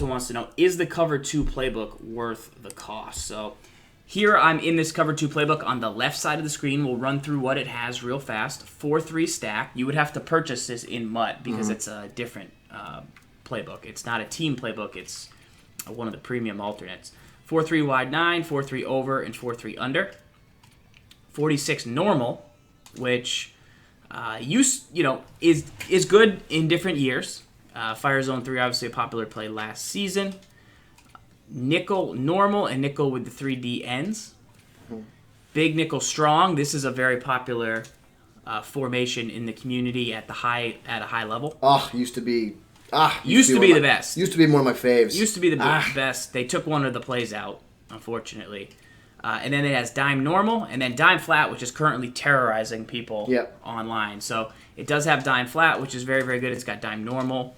wants to know, is the cover 2 playbook worth the cost? So here I'm in this cover 2 playbook on the left side of the screen. We'll run through what it has real fast. 4-3 stack. You would have to purchase this in MUT because it's a different playbook. It's not a team playbook. It's one of the premium alternates. 4-3 wide 9, 4-3 over, and 4-3 under. 46 normal, which is good in different years. Fire Zone 3, obviously a popular play last season. Nickel normal and nickel with the 3D ends. Big nickel strong. This is a very popular formation in the community at a high level. Used to be the best. Used to be one of my faves. Used to be the best. They took one of the plays out, unfortunately. And then it has dime normal and then dime flat, which is currently terrorizing people online. So it does have dime flat, which is very, very good. It's got dime normal.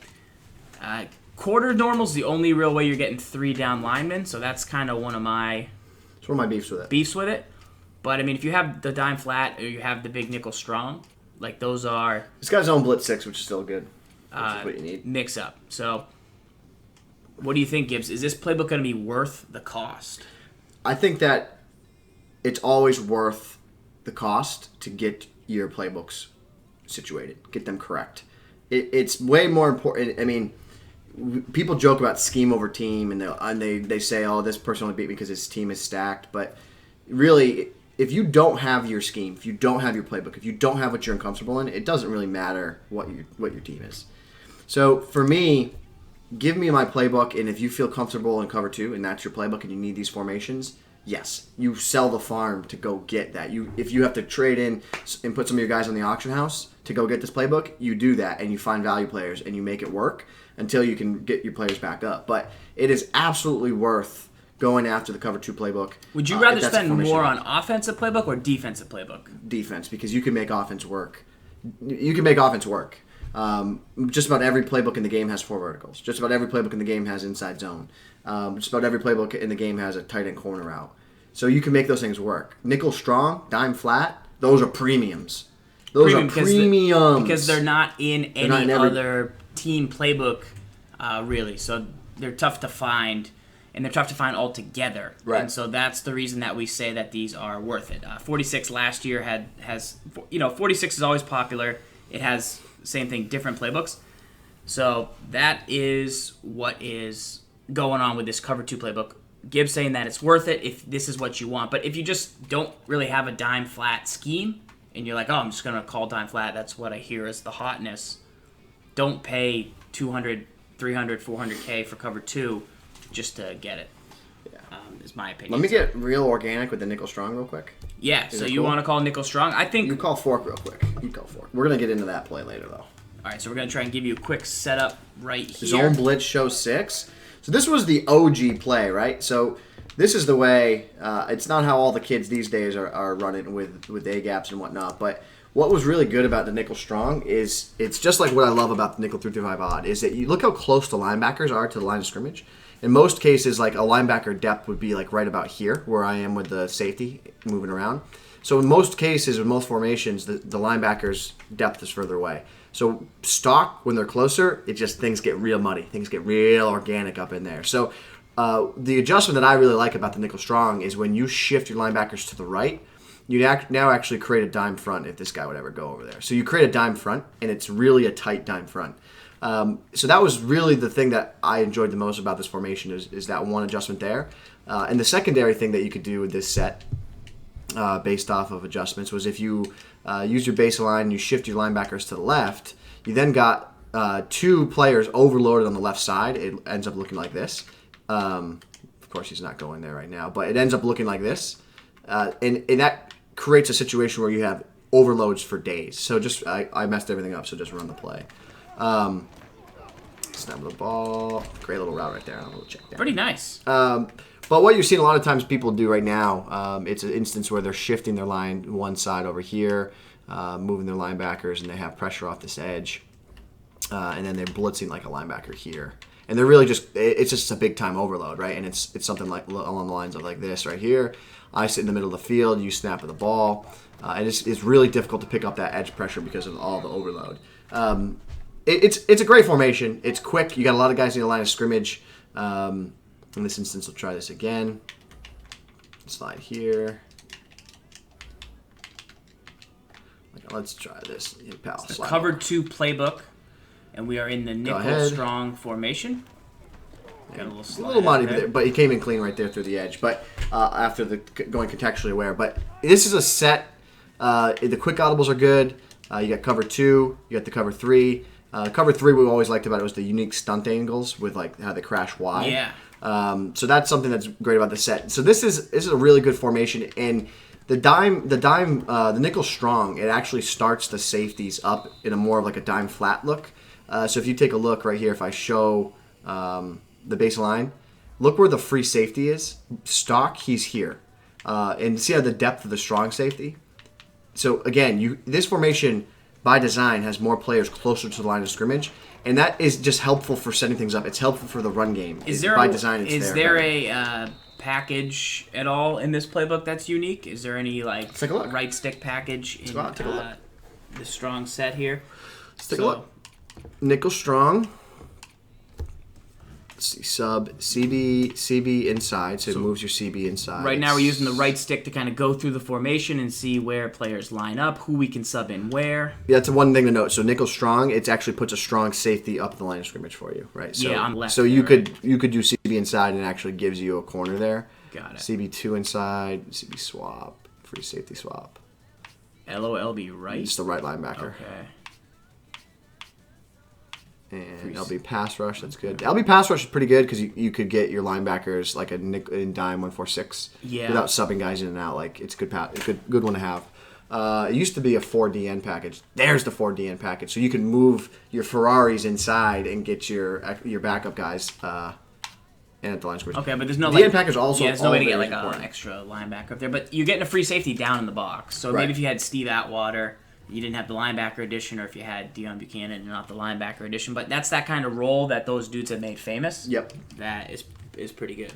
Quarter normal is the only real way you're getting 3 down linemen. So that's kind of one of my beefs with it. But, I mean, if you have the dime flat or you have the big nickel strong, like those are... It's got its own blitz 6, which is still good. Which is what you need. Mix up. So what do you think, Gibbs? Is this playbook going to be worth the cost? I think that it's always worth the cost to get your playbooks situated, get them correct. It's way more important. I mean, people joke about scheme over team, and they say, "Oh, this person only beat me because his team is stacked." But really, if you don't have your scheme, if you don't have your playbook, if you don't have what you're uncomfortable in, it doesn't really matter what your team is. So for me, give me my playbook, and if you feel comfortable in cover 2 and that's your playbook and you need these formations, yes, you sell the farm to go get that. If you have to trade in and put some of your guys on the auction house to go get this playbook, you do that and you find value players and you make it work until you can get your players back up. But it is absolutely worth going after the cover 2 playbook. Would you rather spend more on offensive playbook or defensive playbook? Defense, because you can make offense work. You can make offense work. Just about every playbook in the game has 4 verticals. Just about every playbook in the game has inside zone. Just about every playbook in the game has a tight end corner route. So you can make those things work. Nickel strong, dime flat, those are premiums. Those are premiums. Because they're not in any other team playbook, really. So they're tough to find, and they're tough to find altogether. Right. And so that's the reason that we say that these are worth it. 46 last year has 46 is always popular. It has, same thing, different playbooks. So that is what is going on with this cover 2 playbook. Gibbs saying that it's worth it if this is what you want. But if you just don't really have a dime flat scheme and you're like, oh, I'm just going to call dime flat, that's what I hear is the hotness, don't pay $200, $300, $400K for cover 2 just to get it. Is my opinion. Let me get real organic with the nickel strong real quick. Yeah, so you want to call nickel strong? I think... You call fork real quick. You call fork. We're going to get into that play later, though. All right, so we're going to try and give you a quick setup right here. Zone blitz show 6. So this was the OG play, right? So this is the way. It's not how all the kids these days are running with A-gaps and whatnot. But what was really good about the nickel strong is it's just like what I love about the nickel 3-5 odd is that you look how close the linebackers are to the line of scrimmage. In most cases, like a linebacker depth would be like right about here where I am with the safety moving around. So in most cases, with most formations, the linebacker's depth is further away. So stock, when they're closer, things get real muddy. Things get real organic up in there. So the adjustment that I really like about the nickel strong is when you shift your linebackers to the right, you now actually create a dime front if this guy would ever go over there. So you create a dime front, and it's really a tight dime front. So that was really the thing that I enjoyed the most about this formation is that one adjustment there. And the secondary thing that you could do with this set based off of adjustments was if you use your baseline and you shift your linebackers to the left, you then got 2 players overloaded on the left side. It ends up looking like this. Of course, he's not going there right now, but it ends up looking like this. And that creates a situation where you have overloads for days. So I messed everything up, so just run the play. Snap the ball. Great little route right there. A little check down. Pretty nice. But what you're seeing a lot of times people do right now, it's an instance where they're shifting their line one side over here, moving their linebackers, and they have pressure off this edge. And then they're blitzing like a linebacker here. And they're really it's just a big time overload, right? And it's something like along the lines of like this right here. I sit in the middle of the field, you snap at the ball. And it's really difficult to pick up that edge pressure because of all the overload. It's a great formation. It's quick. You got a lot of guys in the line of scrimmage. In this instance, we'll try this again. Slide here. Let's try this. Hit pal. The cover 2 playbook, and we are in the nickel strong formation. Got a little muddy, but he came in clean right there through the edge. But after the going contextually aware, but this is a set. The quick audibles are good. You got cover 2. You got the cover 3. Cover 3, we always liked about it was the unique stunt angles with like how they crash wide. Yeah. So that's something that's great about the set. So this is a really good formation, and the nickel strong, it actually starts the safeties up in a more of like a dime flat look. So if you take a look right here, if I show the baseline, look where the free safety is. Stock, he's here, and see how the depth of the strong safety. So again, this formation by design has more players closer to the line of scrimmage, and that is just helpful for setting things up. It's helpful for the run game. Is there by design? It's there a package at all in this playbook that's unique? Is there any like right stick package in the strong set here? Let's take a look. Nickel strong. Let's see, sub CB inside, so it moves your CB inside. Right now we're using the right stick to kind of go through the formation and see where players line up, who we can sub in where. Yeah, that's one thing to note. So nickel strong, it actually puts a strong safety up the line of scrimmage for you, right? So, yeah, on the left. So you could do CB inside and it actually gives you a corner there. Got it. CB2 inside, CB swap, free safety swap. LOLB right. It's the right linebacker. Okay. And LB pass rush, that's good. LB pass rush is pretty good because you could get your linebackers like a nickel in dime 146 without subbing guys in and out. Like it's good one to have. It used to be a 4DN package. There's the 4DN package, so you can move your Ferraris inside and get your backup guys in at the line scrimmage. Okay, but there's no DN package also. Yeah, there's no way to get like an extra linebacker up there. But you're getting a free safety down in the box. So maybe if you had Steve Atwater, you didn't have the linebacker edition, or if you had Deion Buchanan and not the linebacker edition. But that's that kind of role that those dudes have made famous. Yep. That is pretty good.